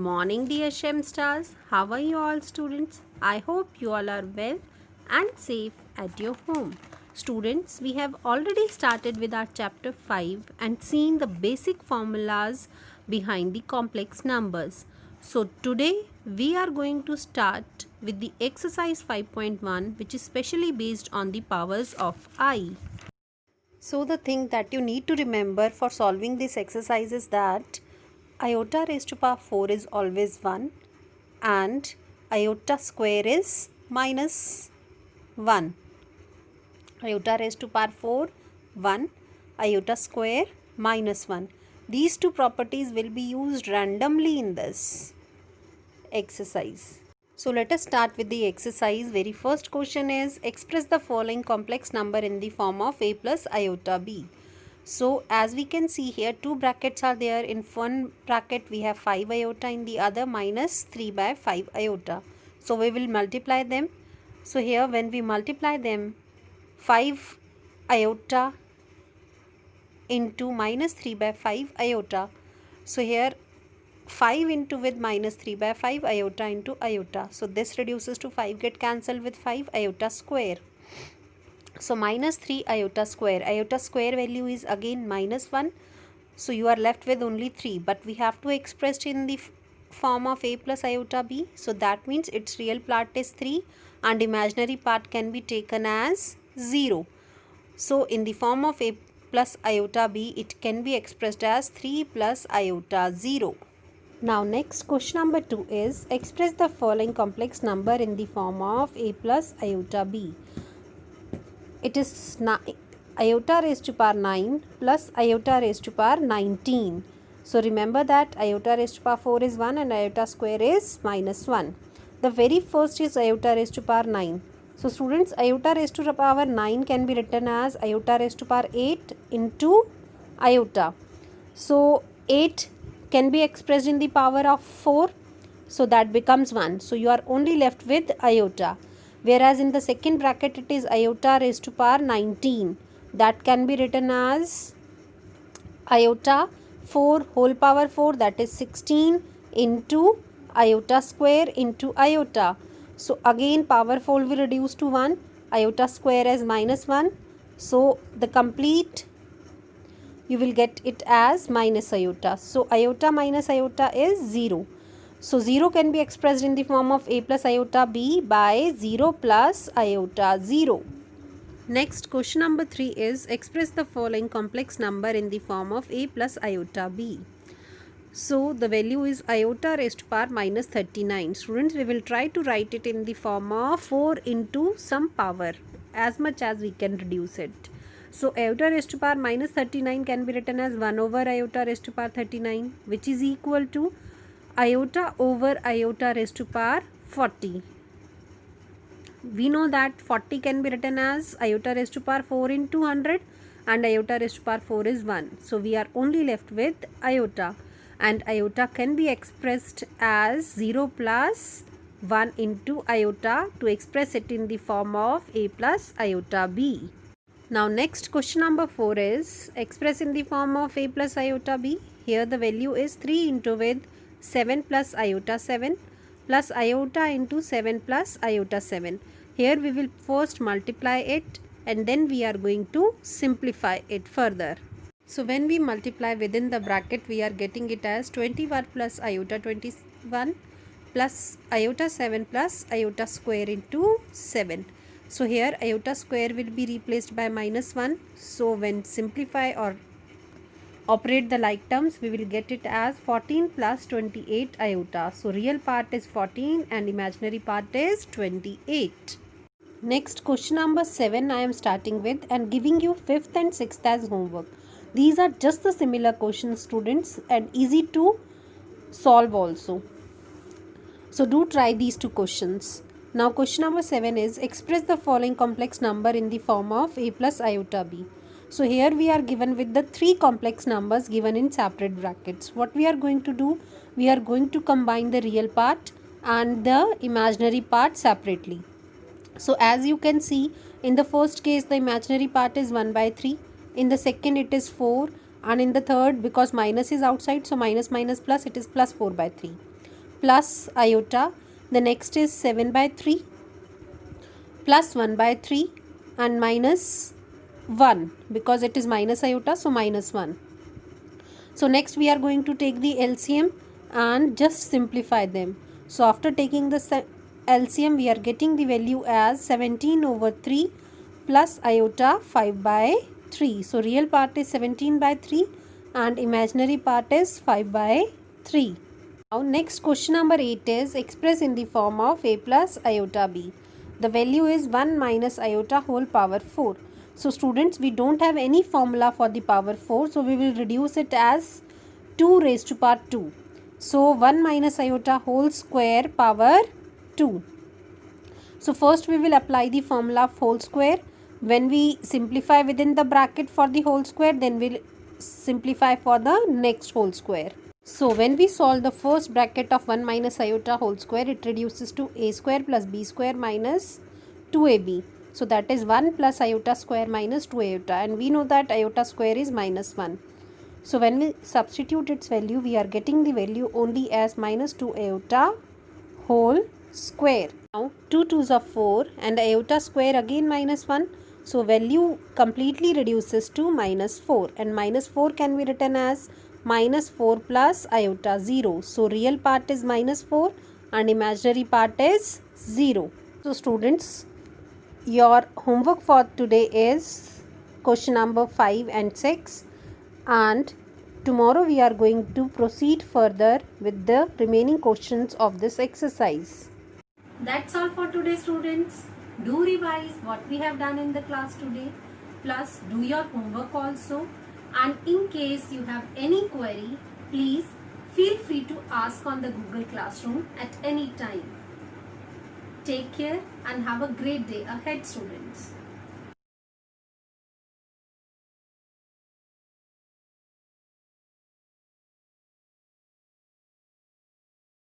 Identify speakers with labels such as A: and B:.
A: morning, dear Shem Stars. How are you all, students? I hope you all are well and safe at your home. Students, we have already started with our chapter 5 and seen the basic formulas behind the complex numbers. So today we are going to start with the exercise 5.1, which is specially based on the powers of I. So the thing that you need to remember for solving this exercise is that iota raised to power 4 is always 1 and iota square is minus 1. Iota raised to power 4, 1, iota square minus 1. These two properties will be used randomly in this exercise. So let us start with the exercise. Very first question is express the following complex number in the form of a plus iota b. So as we can see here, two brackets are there. In one bracket we have 5 iota, in the other minus 3 by 5 iota. So we will multiply them. So here when we multiply them, 5 iota into minus 3 by 5 iota. So here 5 into with minus 3 by 5 iota into iota. So this reduces to 5 get cancelled with 5 iota square. So minus 3 iota square value is again minus 1. So you are left with only 3, but we have to express in the form of a plus iota b. So that means its real part is 3 and imaginary part can be taken as 0. So in the form of a plus iota b, it can be expressed as 3 plus iota 0. Now next question number 2 is express the following complex number in the form of a plus iota b. It is iota raised to power 9 plus iota raised to power 19. So remember that iota raised to power 4 is 1 and iota square is minus 1. The very first is iota raised to power 9. So students, iota raised to the power 9 can be written as iota raised to power 8 into iota. So 8 can be expressed in the power of 4. So that becomes 1. So you are only left with iota. Whereas in the second bracket it is iota raised to power 19. That can be written as iota 4 whole power 4, that is 16 into iota square into iota. So again power 4 will reduce to 1, iota square as minus 1. So the complete you will get it as minus iota. So iota minus iota is 0. So 0 can be expressed in the form of a plus iota b by 0 plus iota 0. Next question number 3 is express the following complex number in the form of a plus iota b. So the value is iota raised to power minus 39. Students, we will try to write it in the form of 4 into some power as much as we can reduce it. So iota raised to power minus 39 can be written as 1 over iota raised to power 39, which is equal to iota over iota raised to power 40. We know that 40 can be written as iota raised to power 4 into 100 and iota raised to power 4 is 1. So we are only left with iota, and iota can be expressed as 0 plus 1 into iota to express it in the form of a plus iota b. Now next question number 4 is express in the form of a plus iota b. Here the value is 3 into with 7 plus iota 7 plus iota into 7 plus iota 7. Here we will first multiply it and then we are going to simplify it further. So when we multiply within the bracket, we are getting it as 21 plus iota 21 plus iota 7 plus iota square into 7. So here iota square will be replaced by minus 1. So when simplify or operate the like terms, we will get it as 14 plus 28 iota. So real part is 14 and imaginary part is 28. Next question number 7 I am starting with and giving you 5th and 6th as homework. These are just the similar questions, students, and easy to solve also. So do try these two questions. Now question number 7 is express the following complex number in the form of a plus iota b. So here we are given with the 3 complex numbers given in separate brackets. What we are going to do? We are going to combine the real part and the imaginary part separately. So as you can see, in the first case the imaginary part is 1 by 3. In the second it is 4, and in the third, because minus is outside, so minus minus plus, it is plus 4 by 3. plus iota. The next is 7 by 3 plus 1 by 3 and minus 1 because it is minus iota, so minus 1. So next we are going to take the LCM and just simplify them. So after taking the LCM we are getting the value as 17 over 3 plus iota 5 by 3. So real part is 17 by 3 and imaginary part is 5 by 3. Now next question number 8 is express in the form of a plus iota b. The value is 1 minus iota whole power 4. So students, we don't have any formula for the power 4, so we will reduce it as 2 raised to power 2. So 1 minus iota whole square power 2. So first we will apply the formula of whole square. When we simplify within the bracket for the whole square, then we'll simplify for the next whole square. So when we solve the first bracket of 1 minus iota whole square, it reduces to a square plus b square minus 2ab. So that is 1 plus iota square minus 2 iota, and we know that iota square is minus 1. So when we substitute its value, we are getting the value only as minus 2 iota whole square. Now 2 2s are 4 and iota square again minus 1. So value completely reduces to minus 4, and minus 4 can be written as minus 4 plus iota 0. So real part is minus 4 and imaginary part is 0. So students, your homework for today is question number 5 and 6, and tomorrow we are going to proceed further with the remaining questions of this exercise. That's all for today, students. Do revise what we have done in the class today, plus do your homework also, and in case you have any query, please feel free to ask on the Google Classroom at any time. Take care and have a great day ahead, students.